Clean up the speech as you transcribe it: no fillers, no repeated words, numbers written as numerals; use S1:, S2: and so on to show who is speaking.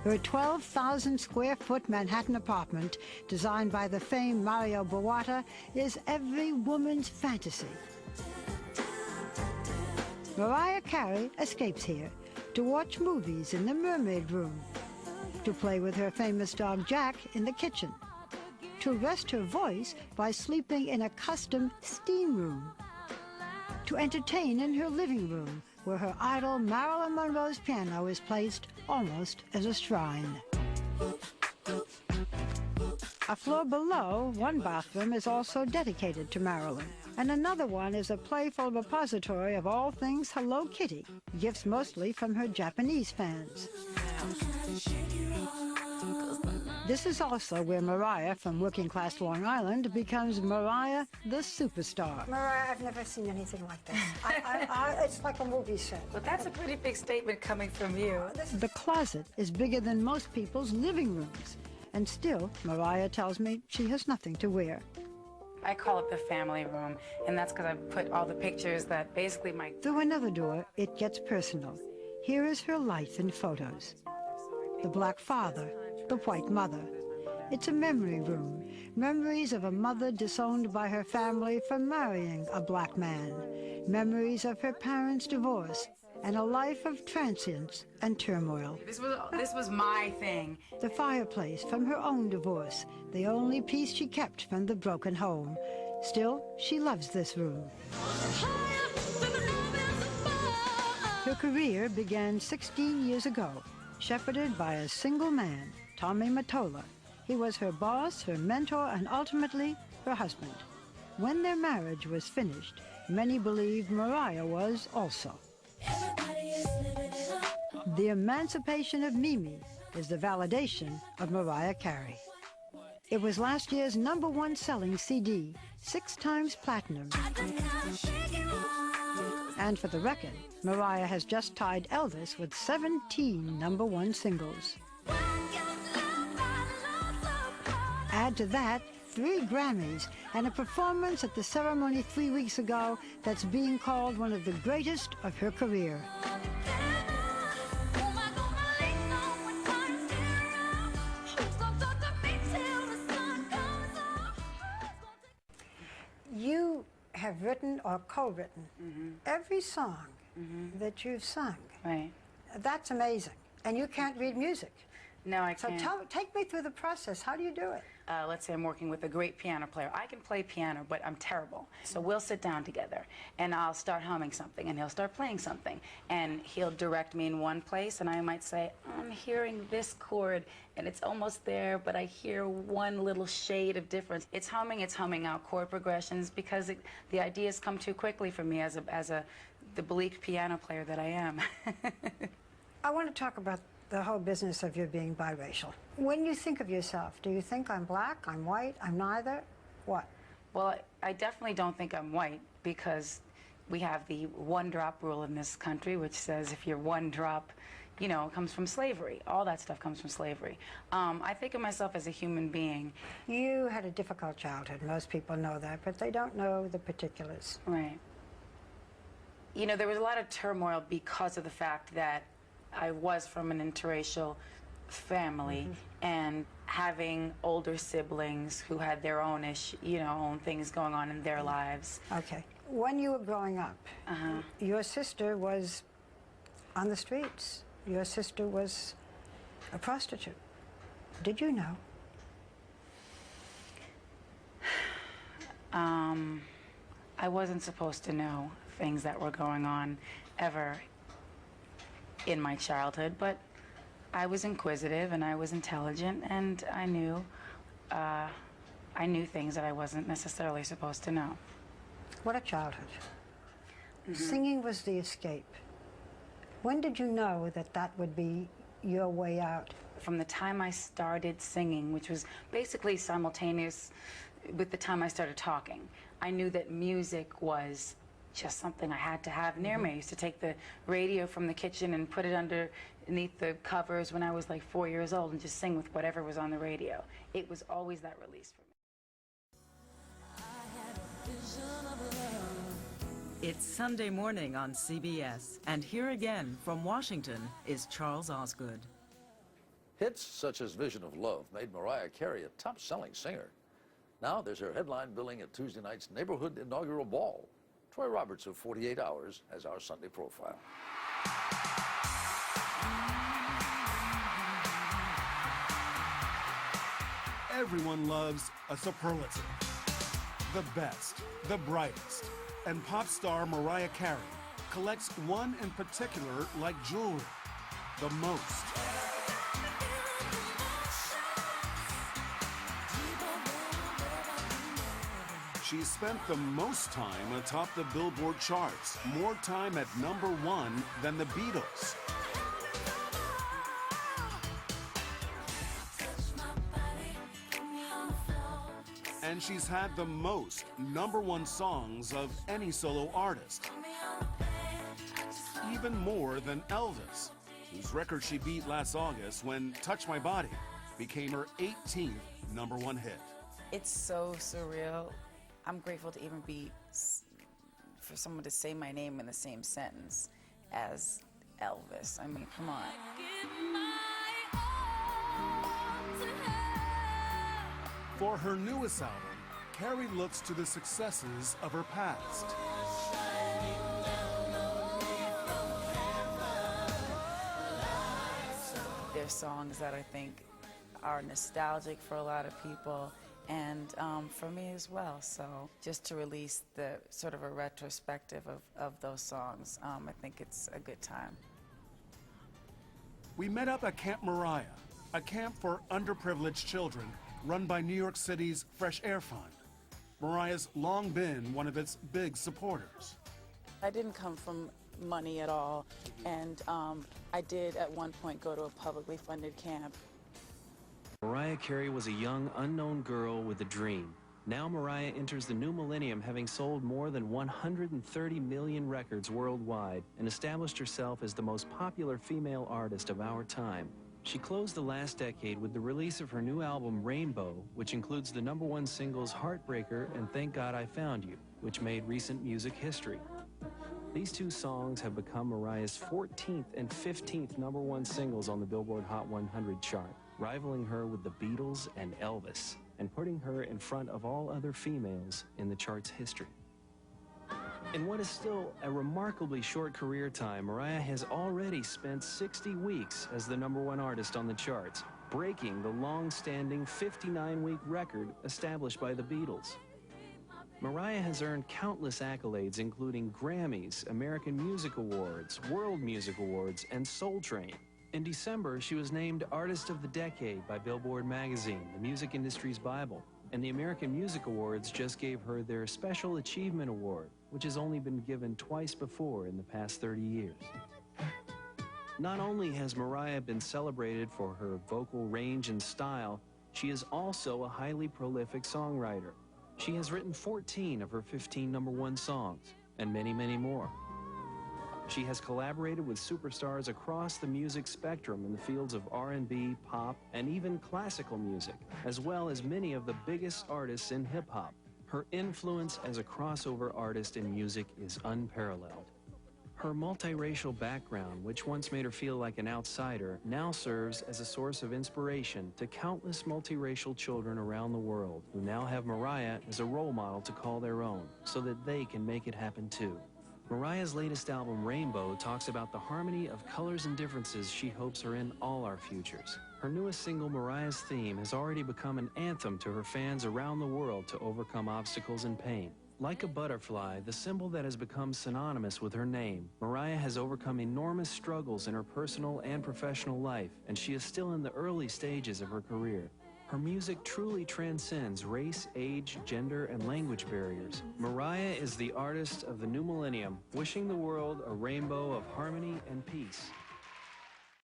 S1: Her 12,000 square foot Manhattan apartment, designed by the famed Mario Bawata, is every woman's fantasy. Mariah Carey escapes here to watch movies in the Mermaid Room, to play with her famous dog Jack in the kitchen, to rest her voice by sleeping in a custom steam room, to entertain in her living room, where her idol Marilyn Monroe's piano is placed almost as a shrine. A floor below, one bathroom is also dedicated to Marilyn, and another one is a playful repository of all things Hello Kitty, gifts mostly from her Japanese fans. This is also where Mariah from working-class Long Island becomes Mariah the superstar.
S2: Mariah, I've never seen anything like this. It's like a movie set.
S3: Well, that's a pretty big statement coming from you.
S1: The closet is bigger than most people's living rooms. And still, Mariah tells me she has nothing to wear.
S3: I call it the family room, and that's because I put all the pictures that basically my...
S1: Through another door, it gets personal. Here is her life in photos. The black father, the white mother. It's a memory room. Memories of a mother disowned by her family for marrying a black man. Memories of her parents' divorce and a life of transience and turmoil.
S3: This was my thing.
S1: The fireplace from her own divorce, the only piece she kept from the broken home. Still, she loves this room. Her career began 16 years ago, shepherded by a single man, Tommy Mottola. He was her boss, her mentor, and ultimately her husband. When their marriage was finished, many believed Mariah was also. The emancipation of Mimi is the validation of Mariah Carey. It was last year's #1 selling CD, 6 times platinum. And for the record, Mariah has just tied Elvis with 17 #1 singles. Add to that 3 Grammys and a performance at the ceremony 3 weeks ago that's being called one of the greatest of her career.
S2: You have written or co-written every song that you've sung.
S3: Right.
S2: That's amazing. And you can't read music.
S3: No, I can't.
S2: So take me through the process. How do you do it?
S3: Let's say I'm working with a great piano player. I can play piano, but I'm terrible. So we'll sit down together, and I'll start humming something, and he'll start playing something. And he'll direct me in one place, and I might say, I'm hearing this chord, and it's almost there, but I hear one little shade of difference. It's humming out chord progressions, because the ideas come too quickly for me as the bleak piano player that I am.
S2: I want to talk about the whole business of your being biracial. When you think of yourself, do you think I'm black, I'm white, I'm neither? What?
S3: Well, I definitely don't think I'm white, because we have the 1-drop rule in this country, which says if you're 1 drop, you know, it comes from slavery. All that stuff comes from slavery. I think of myself as a human being.
S2: You had a difficult childhood. Most people know that, but they don't know the particulars.
S3: Right. You know, there was a lot of turmoil because of the fact that I was from an interracial family, and having older siblings who had their own own things going on in their lives.
S2: Okay. When you were growing up, your sister was on the streets. Your sister was a prostitute. Did you know?
S3: I wasn't supposed to know things that were going on ever in my childhood, but I was inquisitive and I was intelligent, and I knew things that I wasn't necessarily supposed to know.
S2: What a childhood. Singing was the escape. When did you know that that would be your way out?
S3: From the time I started singing, which was basically simultaneous with the time I started talking, I knew that music was just something I had to have near me. I used to take the radio from the kitchen and put it underneath the covers when I was like 4 years old and just sing with whatever was on the radio. It was always that release for me.
S4: It's Sunday morning on CBS, and here again from Washington is Charles Osgood. Hits such as Vision of Love made Mariah Carey a top-selling singer. Now there's her headline billing at Tuesday night's neighborhood inaugural ball. Troy Roberts of 48 Hours has our Sunday profile.
S5: Everyone loves a superlative. The best, the brightest. And pop star Mariah Carey collects one in particular like jewelry. The most. She spent the most time atop the Billboard charts, more time at #1 than the Beatles. And she's had the most #1 songs of any solo artist. Even more than Elvis, whose record she beat last August when Touch My Body became her 18th #1 hit.
S6: It's so surreal. I'm grateful to even be, for someone to say my name in the same sentence as Elvis. I mean, come on.
S5: For her newest album, Carey looks to the successes of her past.
S6: There's songs that I think are nostalgic for a lot of people, and for me as well. So just to release the sort of a retrospective of those songs, I think it's a good time.
S5: We met up at Camp Mariah, a camp for underprivileged children run by New York City's Fresh Air Fund. Mariah's long been one of its big supporters.
S6: I didn't come from money at all, and I did at one point go to a publicly funded camp.
S7: Mariah Carey was a young, unknown girl with a dream. Now Mariah enters the new millennium having sold more than 130 million records worldwide and established herself as the most popular female artist of our time. She closed the last decade with the release of her new album Rainbow, which includes the #1 singles Heartbreaker and Thank God I Found You, which made recent music history. These two songs have become Mariah's 14th and 15th #1 singles on the Billboard Hot 100 chart, rivaling her with the Beatles and Elvis, and putting her in front of all other females in the chart's history. In what is still a remarkably short career time, Mariah has already spent 60 weeks as the #1 artist on the charts, breaking the long-standing 59-week record established by the Beatles. Mariah has earned countless accolades, including Grammys, American Music Awards, World Music Awards, and Soul Train. In December, she was named Artist of the Decade by Billboard magazine, the music industry's Bible, and the American Music Awards just gave her their Special Achievement Award, which has only been given twice before in the past 30 years. Not only has Mariah been celebrated for her vocal range and style, she is also a highly prolific songwriter. She has written 14 of her 15 #1 songs, and many, many more. She has collaborated with superstars across the music spectrum in the fields of R&B, pop, and even classical music, as well as many of the biggest artists in hip-hop. Her influence as a crossover artist in music is unparalleled. Her multiracial background, which once made her feel like an outsider, now serves as a source of inspiration to countless multiracial children around the world who now have Mariah as a role model to call their own, so that they can make it happen too. Mariah's latest album, Rainbow, talks about the harmony of colors and differences she hopes are in all our futures. Her newest single, Mariah's Theme, has already become an anthem to her fans around the world to overcome obstacles and pain. Like a butterfly, the symbol that has become synonymous with her name, Mariah has overcome enormous struggles in her personal and professional life, and she is still in the early stages of her career. Her music truly transcends race, age, gender, and language barriers. Mariah is the artist of the new millennium, wishing the world a rainbow of harmony and peace.